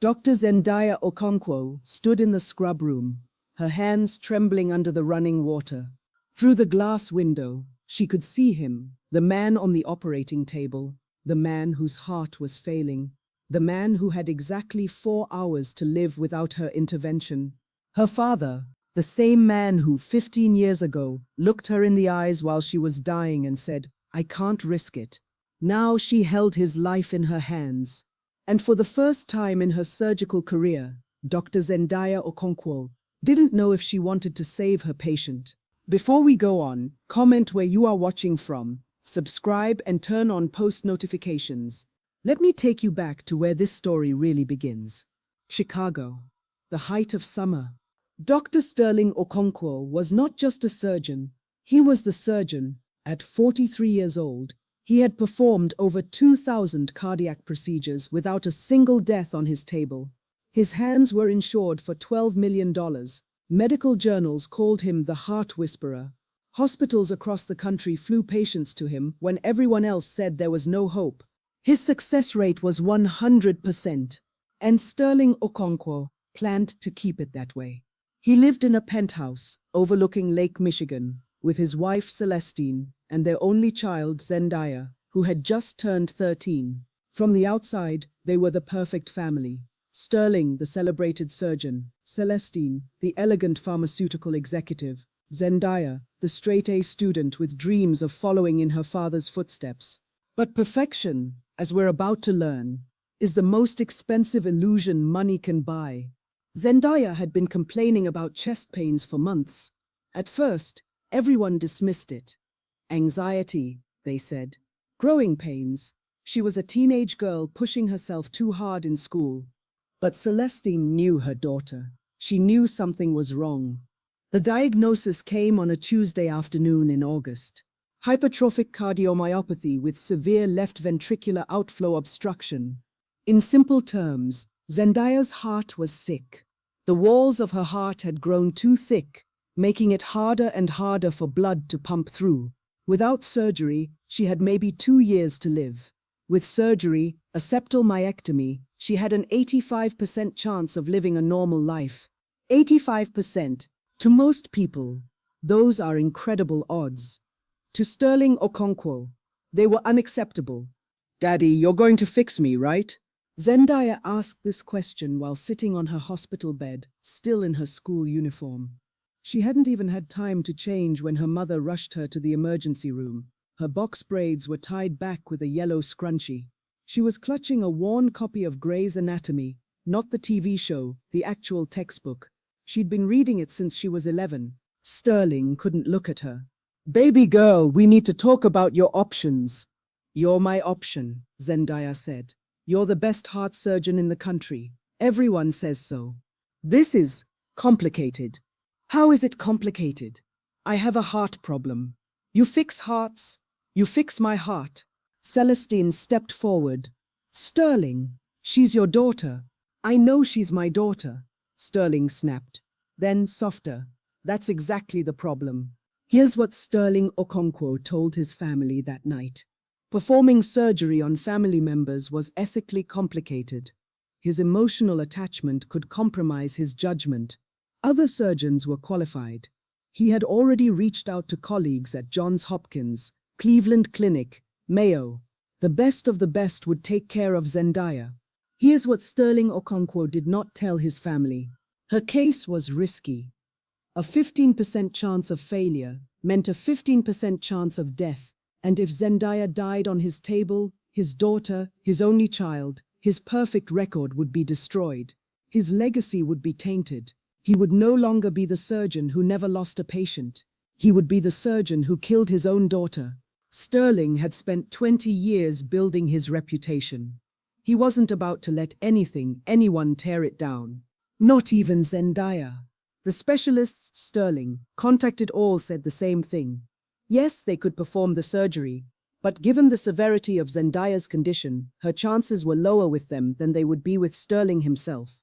Dr. Zendaya Okonkwo stood in the scrub room, her hands trembling under the running water. Through the glass window, she could see him, the man on the operating table, the man whose heart was failing, the man who had exactly 4 hours to live without her intervention. Her father, the same man who 15 years ago looked her in the eyes while she was dying and said, "I can't risk it." Now she held his life in her hands. And for the first time in her surgical career, Dr. Zendaya Okonkwo didn't know if she wanted to save her patient. Before we go on, comment where you are watching from, subscribe and turn on post notifications. Let me take you back to where this story really begins. Chicago, the height of summer. Dr. Sterling Okonkwo was not just a surgeon, he was the surgeon. At 43 years old, he had performed over 2,000 cardiac procedures without a single death on his table. His hands were insured for $12 million. Medical journals called him the heart whisperer. Hospitals across the country flew patients to him when everyone else said there was no hope. His success rate was 100%, and Sterling Okonkwo planned to keep it that way. He lived in a penthouse overlooking Lake Michigan with his wife Celestine and their only child Zendaya, who had just turned 13. From the outside, they were the perfect family. Sterling, the celebrated surgeon, Celestine, the elegant pharmaceutical executive, Zendaya, the straight-A student with dreams of following in her father's footsteps. But perfection, as we're about to learn, is the most expensive illusion money can buy. Zendaya had been complaining about chest pains for months. At first, everyone dismissed it. Anxiety, they said. Growing pains. She was a teenage girl pushing herself too hard in school. But Celestine knew her daughter. She knew something was wrong. The diagnosis came on a Tuesday afternoon in August. Hypertrophic cardiomyopathy with severe left ventricular outflow obstruction. In simple terms, Zendaya's heart was sick. The walls of her heart had grown too thick, making it harder and harder for blood to pump through. Without surgery, she had maybe 2 years to live. With surgery, a septal myectomy, she had an 85% chance of living a normal life. 85%. To most people, those are incredible odds. To Sterling Okonkwo, they were unacceptable. "Daddy, you're going to fix me, right?" Zendaya asked this question while sitting on her hospital bed, still in her school uniform. She hadn't even had time to change when her mother rushed her to the emergency room. Her box braids were tied back with a yellow scrunchie. She was clutching a worn copy of Grey's Anatomy, not the TV show, the actual textbook. She'd been reading it since she was 11. Sterling couldn't look at her. "Baby girl, we need to talk about your options." "You're my option," Zendaya said. "You're the best heart surgeon in the country. Everyone says so." "This is complicated." "How is it complicated? I have a heart problem. You fix hearts. You fix my heart." Celestine stepped forward. "Sterling, she's your daughter." "I know she's my daughter," Sterling snapped. Then softer. "That's exactly the problem." Here's what Sterling Okonkwo told his family that night. Performing surgery on family members was ethically complicated. His emotional attachment could compromise his judgment. Other surgeons were qualified. He had already reached out to colleagues at Johns Hopkins, Cleveland Clinic, Mayo. The best of the best would take care of Zendaya. Here's what Sterling Okonkwo did not tell his family. Her case was risky. A 15% chance of failure meant a 15% chance of death, and if Zendaya died on his table, his daughter, his only child, his perfect record would be destroyed. His legacy would be tainted. He would no longer be the surgeon who never lost a patient. He would be the surgeon who killed his own daughter. Sterling had spent 20 years building his reputation. He wasn't about to let anyone tear it down. Not even Zendaya. The specialists Sterling contacted all said the same thing. Yes, they could perform the surgery, but given the severity of Zendaya's condition, her chances were lower with them than they would be with Sterling himself.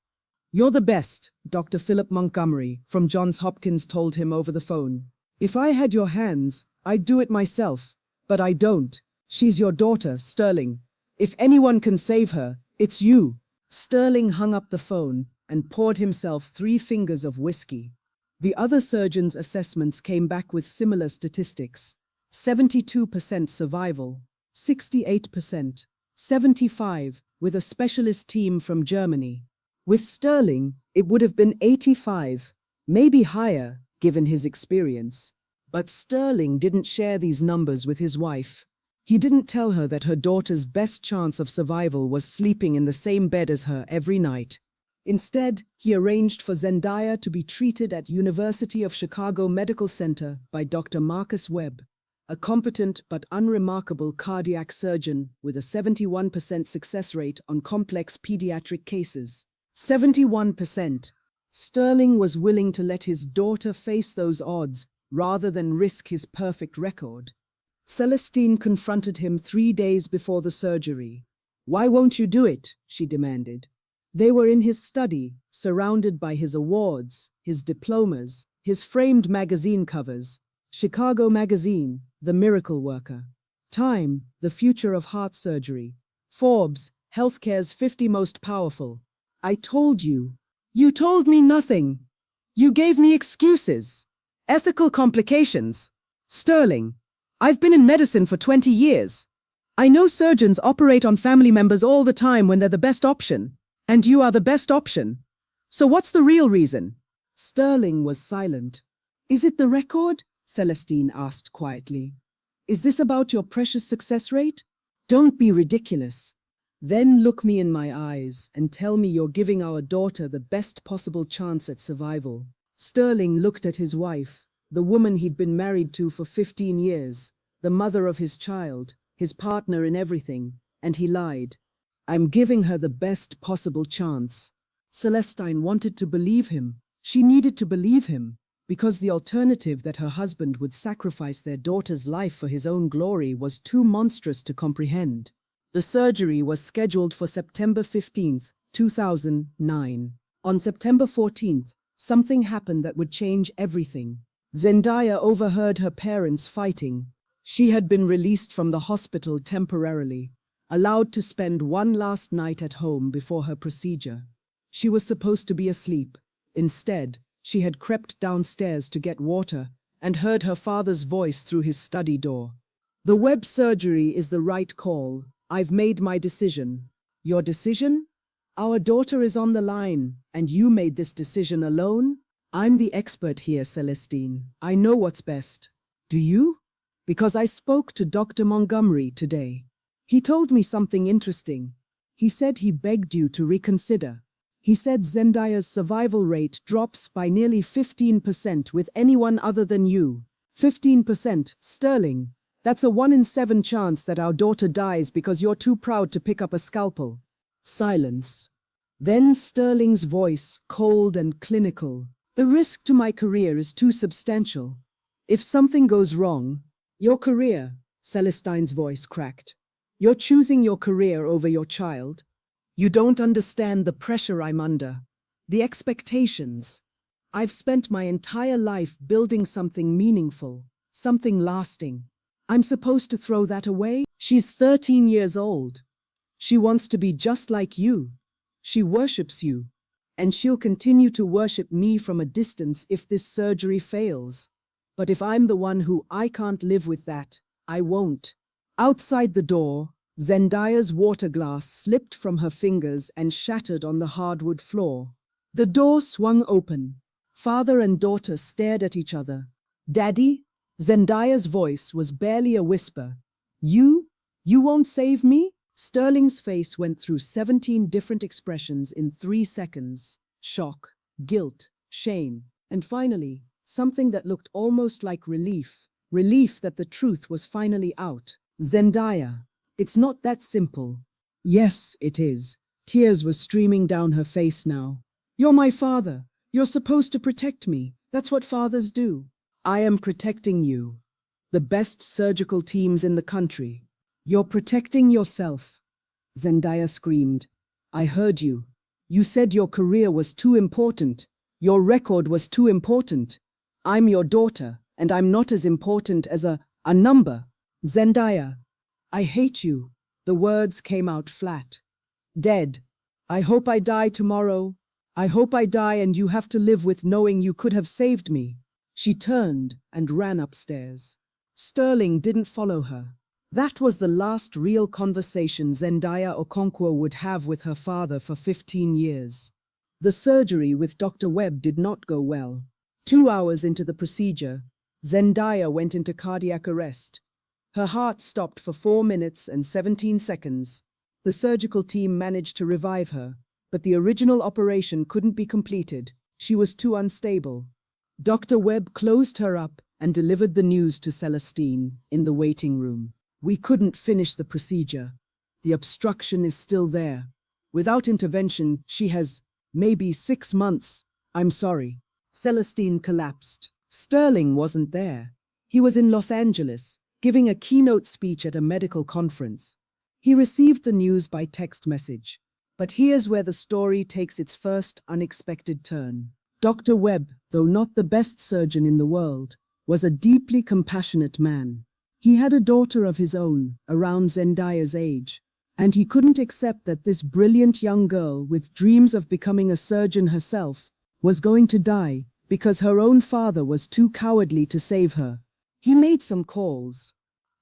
"You're the best," Dr. Philip Montgomery from Johns Hopkins told him over the phone. "If I had your hands, I'd do it myself, but I don't. She's your daughter, Sterling. If anyone can save her, it's you." Sterling hung up the phone and poured himself 3 fingers of whiskey. The other surgeons' assessments came back with similar statistics: 72% survival, 68%, 75%, with a specialist team from Germany. With Sterling, it would have been 85%, maybe higher, given his experience. But Sterling didn't share these numbers with his wife. He didn't tell her that her daughter's best chance of survival was sleeping in the same bed as her every night. Instead, he arranged for Zendaya to be treated at University of Chicago Medical Center by Dr. Marcus Webb, a competent but unremarkable cardiac surgeon with a 71% success rate on complex pediatric cases. 71%. Sterling was willing to let his daughter face those odds rather than risk his perfect record. Celestine confronted him 3 days before the surgery. "Why won't you do it?" she demanded. They were in his study, surrounded by his awards, his diplomas, his framed magazine covers. Chicago Magazine, The Miracle Worker. Time, The Future of Heart Surgery. Forbes, Healthcare's 50 Most Powerful. "I told you." "You told me nothing. You gave me excuses. Ethical complications." "Sterling, I've been in medicine for 20 years. I know surgeons operate on family members all the time when they're the best option. And you are the best option. So what's the real reason?" Sterling was silent. "Is it the record?" Celestine asked quietly. "Is this about your precious success rate? Don't be ridiculous. Then look me in my eyes and tell me you're giving our daughter the best possible chance at survival." Sterling looked at his wife, the woman he'd been married to for 15 years, the mother of his child, his partner in everything, and he lied. "I'm giving her the best possible chance." Celestine wanted to believe him. She needed to believe him, because the alternative that her husband would sacrifice their daughter's life for his own glory was too monstrous to comprehend. The surgery was scheduled for September 15th, 2009. On September 14th, something happened that would change everything. Zendaya overheard her parents fighting. She had been released from the hospital temporarily, allowed to spend one last night at home before her procedure. She was supposed to be asleep. Instead, she had crept downstairs to get water and heard her father's voice through his study door. "The Webb surgery is the right call. I've made my decision." "Your decision? Our daughter is on the line, and you made this decision alone?" "I'm the expert here, Celestine. I know what's best." "Do you?" "Because I spoke to Dr. Montgomery today. He told me something interesting. He said he begged you to reconsider. He said Zendaya's survival rate drops by nearly 15% with anyone other than you." 15%, Sterling. That's a 1 in 7 chance that our daughter dies because you're too proud to pick up a scalpel. Silence. Then Sterling's voice, cold and clinical. "The risk to my career is too substantial. If something goes wrong..." "Your career," Celestine's voice cracked. "You're choosing your career over your child. You don't understand the pressure I'm under. The expectations. I've spent my entire life building something meaningful, something lasting. I'm supposed to throw that away?" "She's 13 years old. She wants to be just like you. She worships you. And she'll continue to worship me from a distance if this surgery fails. But if I'm the one who I can't live with that, I won't." Outside the door, Zendaya's water glass slipped from her fingers and shattered on the hardwood floor. The door swung open. Father and daughter stared at each other. "Daddy?" Zendaya's voice was barely a whisper. You won't save me?" Sterling's face went through 17 different expressions in 3 seconds. Shock, guilt, shame, and finally, something that looked almost like relief. Relief that the truth was finally out. "Zendaya, it's not that simple." "Yes, it is." Tears were streaming down her face now. "You're my father. You're supposed to protect me. That's what fathers do." "I am protecting you. The best surgical teams in the country." "You're protecting yourself." Zendaya screamed. "I heard you. You said your career was too important. Your record was too important. I'm your daughter, and I'm not as important as a number." "Zendaya, I hate you." The words came out flat. "Dead." I hope I die tomorrow. I hope I die and you have to live with knowing you could have saved me. She turned and ran upstairs. Sterling didn't follow her. That was the last real conversation Zendaya Okonkwo would have with her father for 15 years. The surgery with Dr. Webb did not go well. 2 hours into the procedure, Zendaya went into cardiac arrest. Her heart stopped for 4 minutes and 17 seconds. The surgical team managed to revive her, but the original operation couldn't be completed. She was too unstable. Dr. Webb closed her up and delivered the news to Celestine in the waiting room. We couldn't finish the procedure. The obstruction is still there. Without intervention, she has maybe 6 months. I'm sorry. Celestine collapsed. Sterling wasn't there. He was in Los Angeles, giving a keynote speech at a medical conference. He received the news by text message. But here's where the story takes its first unexpected turn. Dr. Webb, though not the best surgeon in the world, was a deeply compassionate man. He had a daughter of his own, around Zendaya's age, and he couldn't accept that this brilliant young girl with dreams of becoming a surgeon herself was going to die because her own father was too cowardly to save her. He made some calls.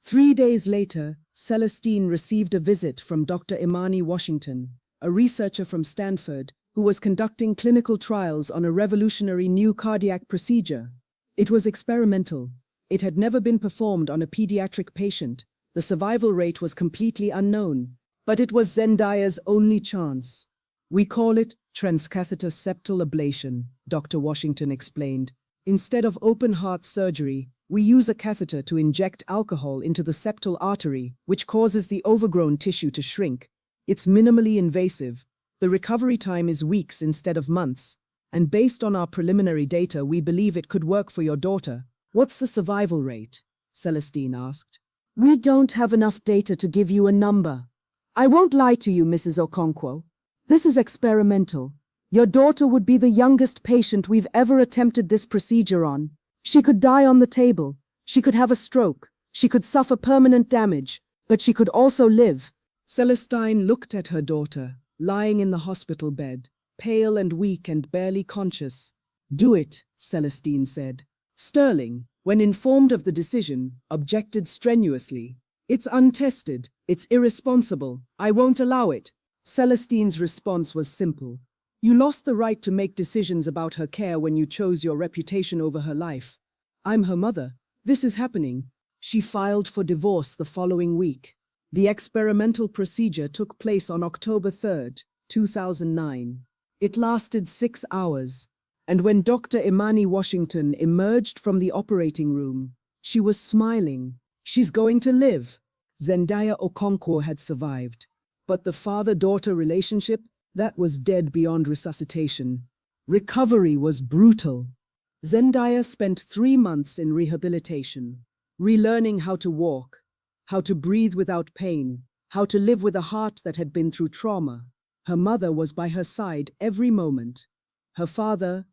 3 days later, Celestine received a visit from Dr. Imani Washington, a researcher from Stanford who was conducting clinical trials on a revolutionary new cardiac procedure. It was experimental. It had never been performed on a pediatric patient. The survival rate was completely unknown. But it was Zendaya's only chance. We call it transcatheter septal ablation, Dr. Washington explained. Instead of open heart surgery, we use a catheter to inject alcohol into the septal artery, which causes the overgrown tissue to shrink. It's minimally invasive. The recovery time is weeks instead of months. And based on our preliminary data, we believe it could work for your daughter. What's the survival rate? Celestine asked. We don't have enough data to give you a number. I won't lie to you, Mrs. Okonkwo. This is experimental. Your daughter would be the youngest patient we've ever attempted this procedure on. She could die on the table. She could have a stroke. She could suffer permanent damage. But she could also live. Celestine looked at her daughter, lying in the hospital bed, pale and weak and barely conscious. Do it, Celestine said. Sterling, when informed of the decision, objected strenuously. It's untested. It's irresponsible. I won't allow it. Celestine's response was simple. You lost the right to make decisions about her care when you chose your reputation over her life. I'm her mother. This is happening. She filed for divorce the following week. The experimental procedure took place on October 3rd, 2009. It lasted 6 hours. And when Dr. Imani Washington emerged from the operating room, she was smiling. She's going to live. Zendaya Okonkwo had survived. But the father-daughter relationship, that was dead beyond resuscitation. Recovery was brutal. Zendaya spent 3 months in rehabilitation, relearning how to walk, how to breathe without pain, how to live with a heart that had been through trauma. Her mother was by her side every moment. Her father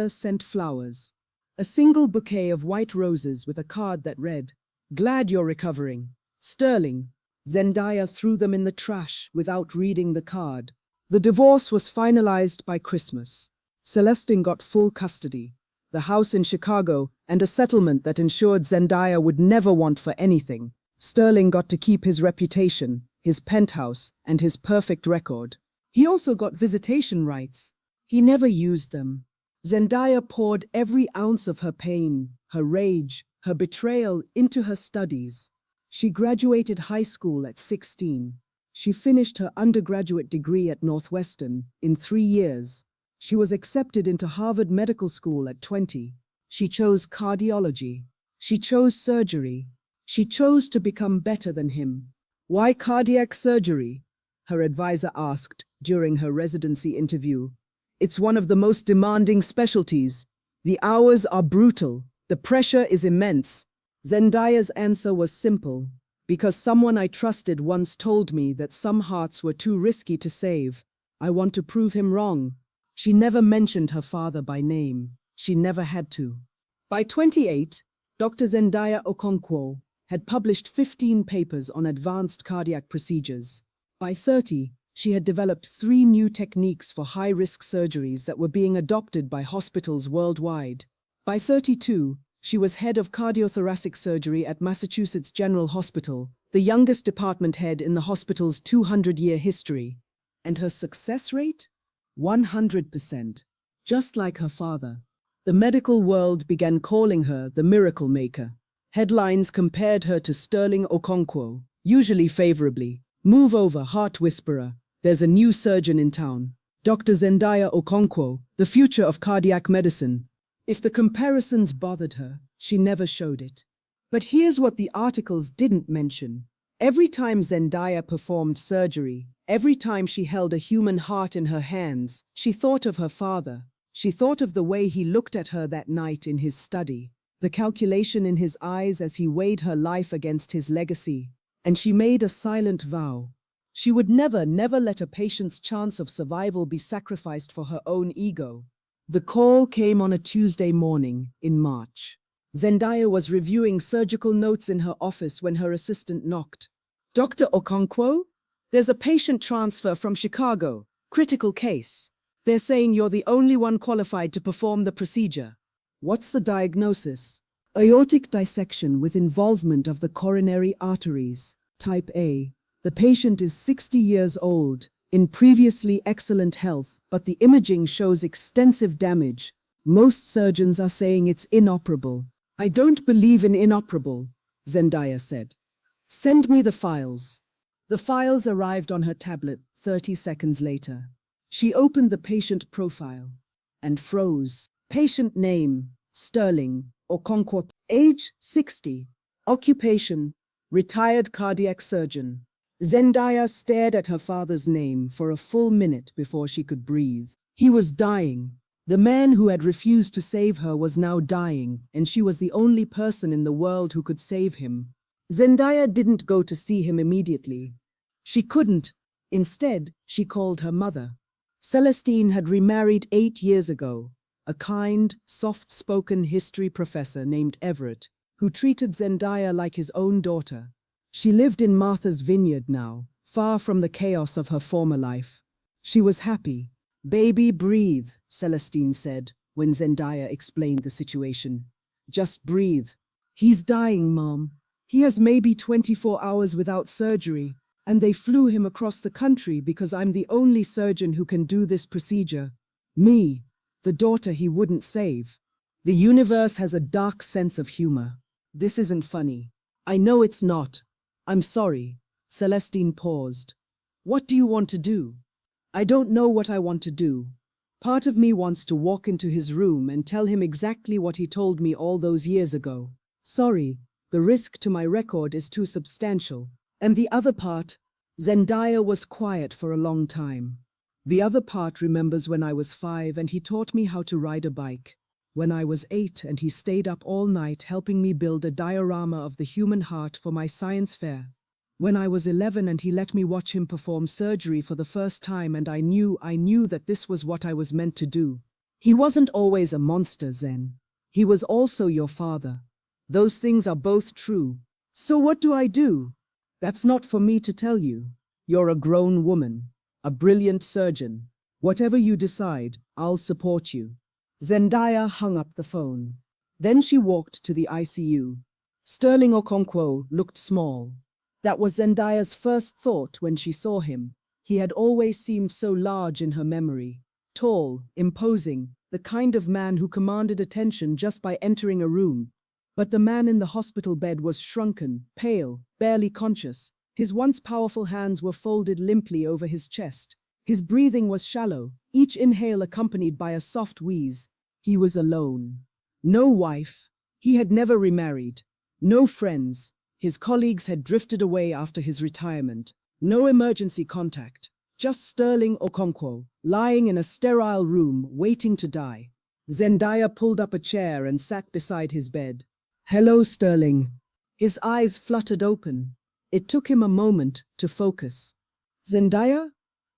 sent flowers. A single bouquet of white roses with a card that read, "Glad you're recovering. Sterling." Zendaya threw them in the trash without reading the card. The divorce was finalized by Christmas. Celestine got full custody, the house in Chicago, and a settlement that ensured Zendaya would never want for anything. Sterling got to keep his reputation, his penthouse, and his perfect record. He also got visitation rights. He never used them. Zendaya poured every ounce of her pain, her rage, her betrayal into her studies. She graduated high school at 16. She finished her undergraduate degree at Northwestern in 3 years. She was accepted into Harvard Medical School at 20. She chose cardiology. She chose surgery. She chose to become better than him. Why cardiac surgery? Her advisor asked during her residency interview. It's one of the most demanding specialties. The hours are brutal. The pressure is immense. Zendaya's answer was simple. Because someone I trusted once told me that some hearts were too risky to save. I want to prove him wrong. She never mentioned her father by name. She never had to. By 28, Dr. Zendaya Okonkwo had published 15 papers on advanced cardiac procedures. By 30, She had developed 3 new techniques for high-risk surgeries that were being adopted by hospitals worldwide. By 32, she was head of cardiothoracic surgery at Massachusetts General Hospital, the youngest department head in the hospital's 200-year history. And her success rate? 100%. Just like her father. The medical world began calling her the miracle maker. Headlines compared her to Sterling Okonkwo, usually favorably. Move over, heart whisperer. There's a new surgeon in town. Dr. Zendaya Okonkwo, the future of cardiac medicine. If the comparisons bothered her, she never showed it. But here's what the articles didn't mention. Every time Zendaya performed surgery, every time she held a human heart in her hands, she thought of her father. She thought of the way he looked at her that night in his study, the calculation in his eyes as he weighed her life against his legacy. And she made a silent vow. She would never let a patient's chance of survival be sacrificed for her own ego. The call came on a Tuesday morning in March. Zendaya was reviewing surgical notes in her office when her assistant knocked. Dr. Okonkwo? There's a patient transfer from Chicago. Critical case. They're saying you're the only one qualified to perform the procedure. What's the diagnosis? Aortic dissection with involvement of the coronary arteries, type A. The patient is 60 years old, in previously excellent health, but the imaging shows extensive damage. Most surgeons are saying it's inoperable. I don't believe in inoperable, Zendaya said. Send me the files. The files arrived on her tablet 30 seconds later. She opened the patient profile and froze. Patient name, Sterling Okonkwo. Age, 60. Occupation, retired cardiac surgeon. Zendaya stared at her father's name for a full minute before she could breathe. He was dying. The man who had refused to save her was now dying, and she was the only person in the world who could save him. Zendaya didn't go to see him immediately. She couldn't. Instead, she called her mother. Celestine had remarried 8 years ago, a kind, soft-spoken history professor named Everett, who treated Zendaya like his own daughter. She lived in Martha's Vineyard now, far from the chaos of her former life. She was happy. Baby, breathe, Celestine said, when Zendaya explained the situation. Just breathe. He's dying, Mom. He has maybe 24 hours without surgery, and they flew him across the country because I'm the only surgeon who can do this procedure. Me, the daughter he wouldn't save. The universe has a dark sense of humor. This isn't funny. I know it's not. I'm sorry. Celestine paused. What do you want to do? I don't know what I want to do. Part of me wants to walk into his room and tell him exactly what he told me all those years ago. Sorry, the risk to my record is too substantial. And the other part, Zendaya was quiet for a long time. The other part remembers when I was 5 and he taught me how to ride a bike. When I was 8 and he stayed up all night helping me build a diorama of the human heart for my science fair. When I was 11 and he let me watch him perform surgery for the first time and I knew that this was what I was meant to do. He wasn't always a monster, Zen. He was also your father. Those things are both true. So what do I do? That's not for me to tell you. You're a grown woman, a brilliant surgeon. Whatever you decide, I'll support you. Zendaya hung up the phone. Then she walked to the ICU. Sterling Okonkwo looked small. That was Zendaya's first thought when she saw him. He had always seemed so large in her memory. Tall, imposing, the kind of man who commanded attention just by entering a room. But the man in the hospital bed was shrunken, pale, barely conscious. His once powerful hands were folded limply over his chest. His breathing was shallow, each inhale accompanied by a soft wheeze. He was alone. No wife. He had never remarried. No friends. His colleagues had drifted away after his retirement. No emergency contact. Just Sterling Okonkwo, lying in a sterile room, waiting to die. Zendaya pulled up a chair and sat beside his bed. Hello, Sterling. His eyes fluttered open. It took him a moment to focus. Zendaya?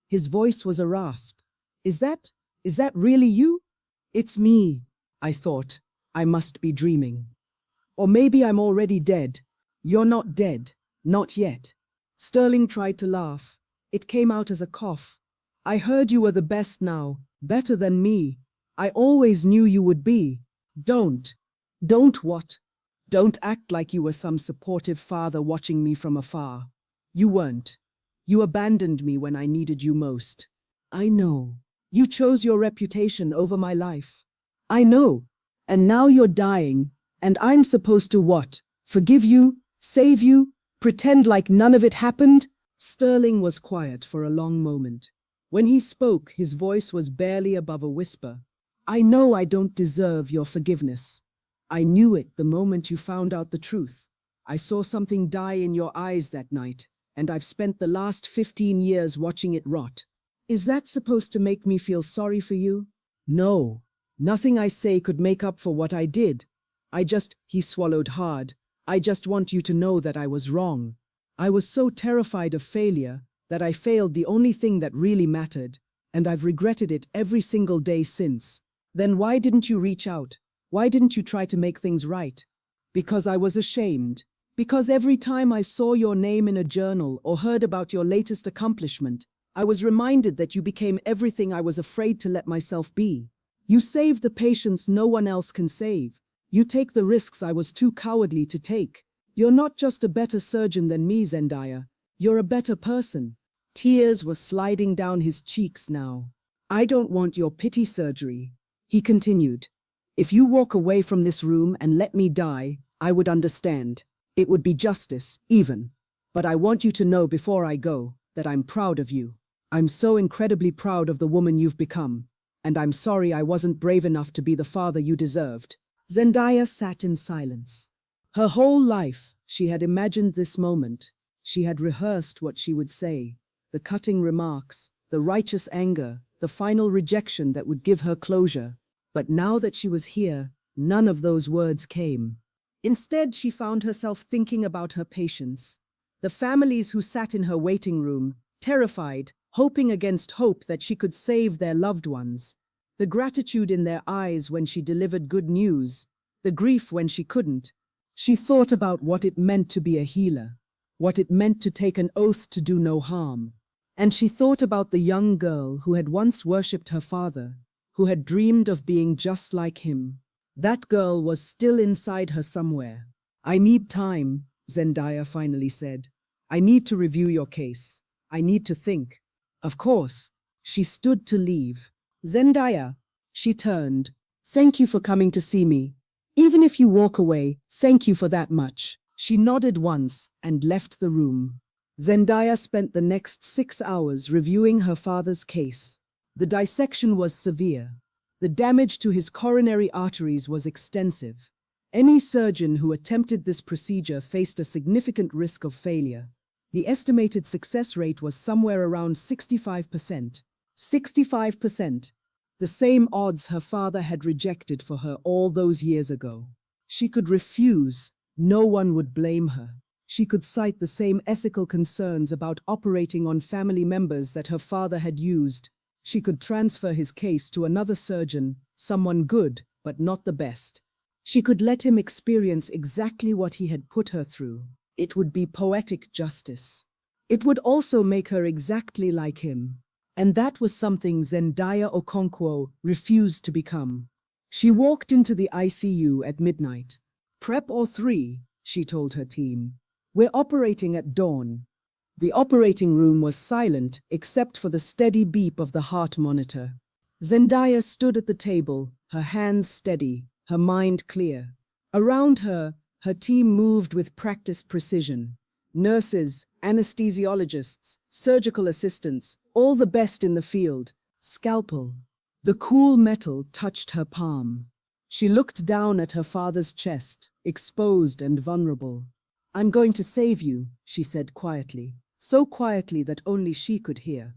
His voice was a rasp. Is that really you? It's me, I thought. I must be dreaming. Or maybe I'm already dead. You're not dead. Not yet. Sterling tried to laugh. It came out as a cough. I heard you were the best now, better than me. I always knew you would be. Don't. Don't what? Don't act like you were some supportive father watching me from afar. You weren't. You abandoned me when I needed you most. I know. You chose your reputation over my life. I know. And now you're dying, and I'm supposed to what? Forgive you? Save you? Pretend like none of it happened? Sterling was quiet for a long moment. When he spoke, his voice was barely above a whisper. I know I don't deserve your forgiveness. I knew it the moment you found out the truth. I saw something die in your eyes that night, and I've spent the last 15 years watching it rot. Is that supposed to make me feel sorry for you? No. Nothing I say could make up for what I did. He swallowed hard. I just want you to know that I was wrong. I was so terrified of failure that I failed the only thing that really mattered, and I've regretted it every single day since. Then why didn't you reach out? Why didn't you try to make things right? Because I was ashamed. Because every time I saw your name in a journal or heard about your latest accomplishment, I was reminded that you became everything I was afraid to let myself be. You save the patients no one else can save. You take the risks I was too cowardly to take. You're not just a better surgeon than me, Zendaya. You're a better person. Tears were sliding down his cheeks now. I don't want your pity surgery, he continued. If you walk away from this room and let me die, I would understand. It would be justice, even. But I want you to know before I go that I'm proud of you. I'm so incredibly proud of the woman you've become. And I'm sorry I wasn't brave enough to be the father you deserved. Zendaya sat in silence. Her whole life, she had imagined this moment. She had rehearsed what she would say, the cutting remarks, the righteous anger, the final rejection that would give her closure. But now that she was here, none of those words came. Instead, she found herself thinking about her patients, the families who sat in her waiting room, terrified, hoping against hope that she could save their loved ones, the gratitude in their eyes when she delivered good news, the grief when she couldn't. She thought about what it meant to be a healer, what it meant to take an oath to do no harm. And she thought about the young girl who had once worshipped her father, who had dreamed of being just like him. That girl was still inside her somewhere. I need time, Zendaya finally said. I need to review your case. I need to think. Of course. She stood to leave. Zendaya, she turned. Thank you for coming to see me. Even if you walk away, thank you for that much. She nodded once and left the room. Zendaya spent the next 6 hours reviewing her father's case. The dissection was severe. The damage to his coronary arteries was extensive. Any surgeon who attempted this procedure faced a significant risk of failure. The estimated success rate was somewhere around 65%. 65%. The same odds her father had rejected for her all those years ago. She could refuse. No one would blame her. She could cite the same ethical concerns about operating on family members that her father had used. She could transfer his case to another surgeon, someone good, but not the best. She could let him experience exactly what he had put her through. It would be poetic justice. It would also make her exactly like him. And that was something Zendaya Okonkwo refused to become. She walked into the ICU at midnight. Prep or 3, she told her team. We're operating at dawn. The operating room was silent except for the steady beep of the heart monitor. Zendaya stood at the table, her hands steady, her mind clear. Around her, her team moved with practiced precision. Nurses, anesthesiologists, surgical assistants, all the best in the field. Scalpel. The cool metal touched her palm. She looked down at her father's chest, exposed and vulnerable. I'm going to save you, she said quietly, so quietly that only she could hear.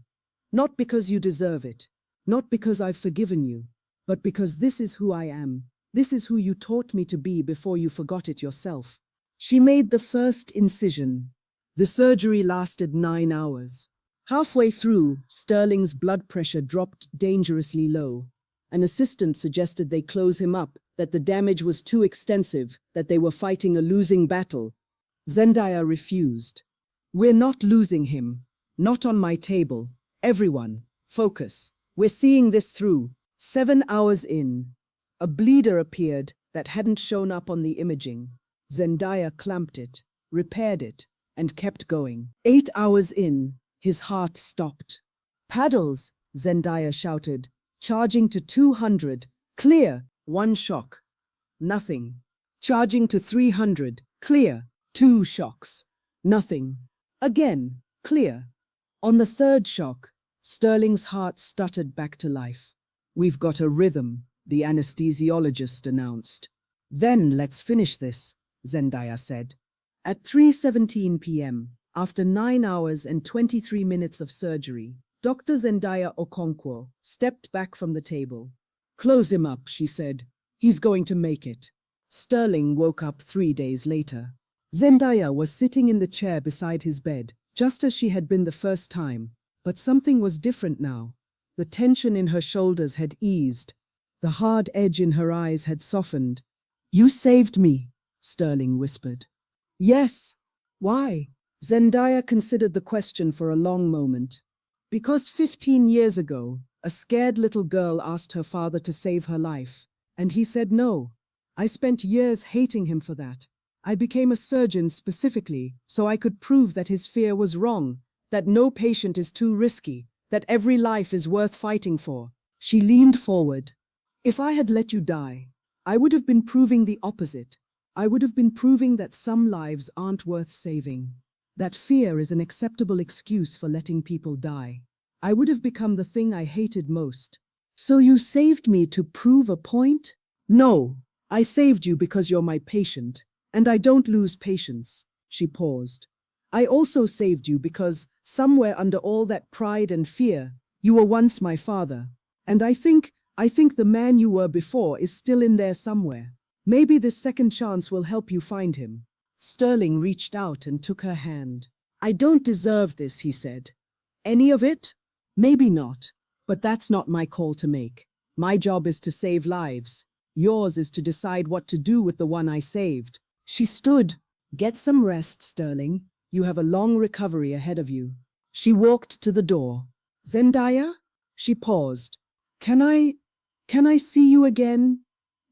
Not because you deserve it, not because I've forgiven you, but because this is who I am. This is who you taught me to be before you forgot it yourself. She made the first incision. The surgery lasted 9 hours. Halfway through, Sterling's blood pressure dropped dangerously low. An assistant suggested they close him up, that the damage was too extensive, that they were fighting a losing battle. Zendaya refused. We're not losing him. Not on my table. Everyone, focus. We're seeing this through. 7 hours in. A bleeder appeared that hadn't shown up on the imaging. Zendaya clamped it, repaired it, and kept going. 8 hours in, his heart stopped. Paddles, Zendaya shouted, charging to 200. Clear, 1 shock. Nothing. Charging to 300. Clear, 2 shocks. Nothing. Again, clear. On the 3rd shock, Sterling's heart stuttered back to life. We've got a rhythm, the anesthesiologist announced. Then let's finish this, Zendaya said. At 3:17 p.m., after 9 hours and 23 minutes of surgery, Dr. Zendaya Okonkwo stepped back from the table. Close him up, she said. He's going to make it. Sterling woke up 3 days later. Zendaya was sitting in the chair beside his bed, just as she had been the first time. But something was different now. The tension in her shoulders had eased. The hard edge in her eyes had softened. You saved me, Sterling whispered. Yes. Why? Zendaya considered the question for a long moment. Because 15 years ago, a scared little girl asked her father to save her life, and he said no. I spent years hating him for that. I became a surgeon specifically so I could prove that his fear was wrong, that no patient is too risky, that every life is worth fighting for. She leaned forward. If I had let you die, I would have been proving the opposite. I would have been proving that some lives aren't worth saving, that fear is an acceptable excuse for letting people die. I would have become the thing I hated most. So you saved me to prove a point? No, I saved you because you're my patient, and I don't lose patience. She paused. I also saved you because, somewhere under all that pride and fear, you were once my father. And I think the man you were before is still in there somewhere. Maybe this second chance will help you find him. Sterling reached out and took her hand. I don't deserve this, he said. Any of it? Maybe not. But that's not my call to make. My job is to save lives. Yours is to decide what to do with the one I saved. She stood. Get some rest, Sterling. You have a long recovery ahead of you. She walked to the door. Zendaya? She paused. Can I see you again?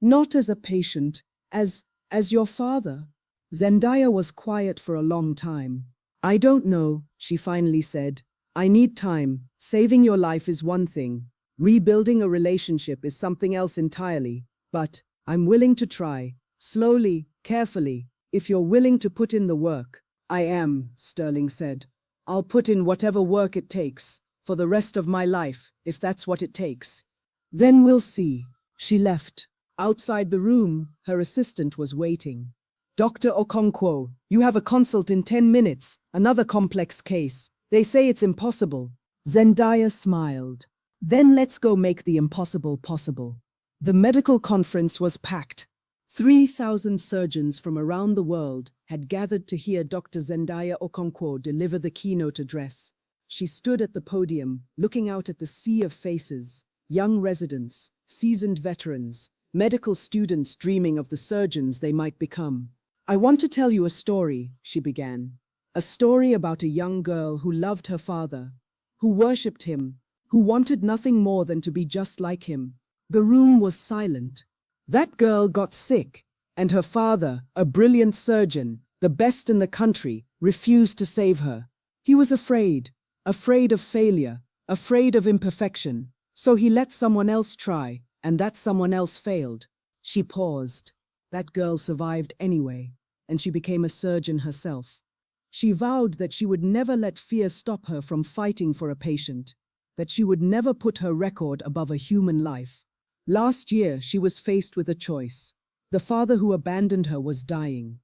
Not as a patient, as your father. Zendaya was quiet for a long time. I don't know, she finally said. I need time. Saving your life is one thing. Rebuilding a relationship is something else entirely. But I'm willing to try. Slowly, carefully. If you're willing to put in the work. I am, Sterling said. I'll put in whatever work it takes. For the rest of my life, if that's what it takes. Then we'll see. She left. Outside the room, her assistant was waiting. Dr. Okonkwo, you have a consult in 10 minutes. Another complex case. They say it's impossible. Zendaya smiled. Then let's go make the impossible possible. The medical conference was packed. 3,000 surgeons from around the world had gathered to hear Dr. Zendaya Okonkwo deliver the keynote address. She stood at the podium, looking out at the sea of faces, young residents, seasoned veterans, medical students dreaming of the surgeons they might become. I want to tell you a story, she began. A story about a young girl who loved her father, who worshipped him, who wanted nothing more than to be just like him. The room was silent. That girl got sick, and her father, a brilliant surgeon, the best in the country, refused to save her. He was afraid of failure, afraid of imperfection. So he let someone else try, and that someone else failed. She paused. That girl survived anyway, and she became a surgeon herself. She vowed that she would never let fear stop her from fighting for a patient, that she would never put her record above a human life. Last year, she was faced with a choice. The father who abandoned her was dying.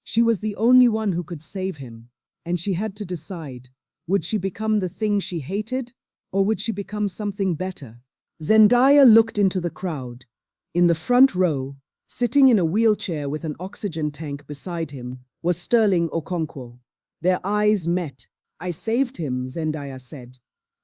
She was the only one who could save him, and she had to decide, would she become the thing she hated, or would she become something better? Zendaya looked into the crowd. In the front row, sitting in a wheelchair with an oxygen tank beside him, was Sterling Okonkwo. Their eyes met. I saved him, Zendaya said.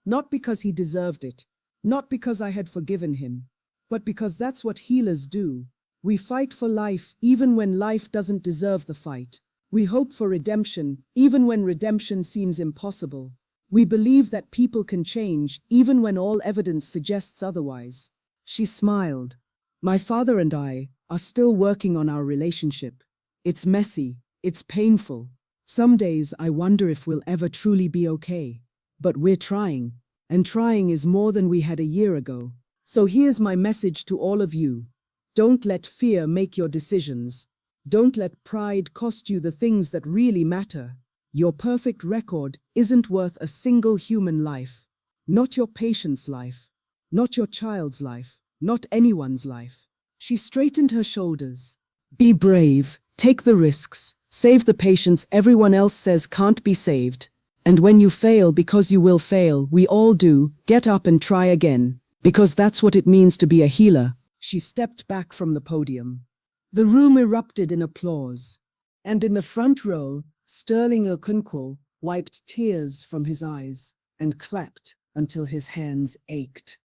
Not because he deserved it, not because I had forgiven him, but because that's what healers do. We fight for life even when life doesn't deserve the fight. We hope for redemption even when redemption seems impossible. We believe that people can change even when all evidence suggests otherwise. She smiled. My father and I are still working on our relationship. It's messy, it's painful. Some days I wonder if we'll ever truly be okay. But we're trying, and trying is more than we had a year ago. So here's my message to all of you. Don't let fear make your decisions. Don't let pride cost you the things that really matter. Your perfect record isn't worth a single human life. Not your patient's life. Not your child's life. Not anyone's life. She straightened her shoulders. Be brave. Take the risks. Save the patients everyone else says can't be saved. And when you fail, because you will fail, we all do, get up and try again. Because that's what it means to be a healer. She stepped back from the podium. The room erupted in applause. And in the front row, Sterling Okonkwo wiped tears from his eyes and clapped until his hands ached.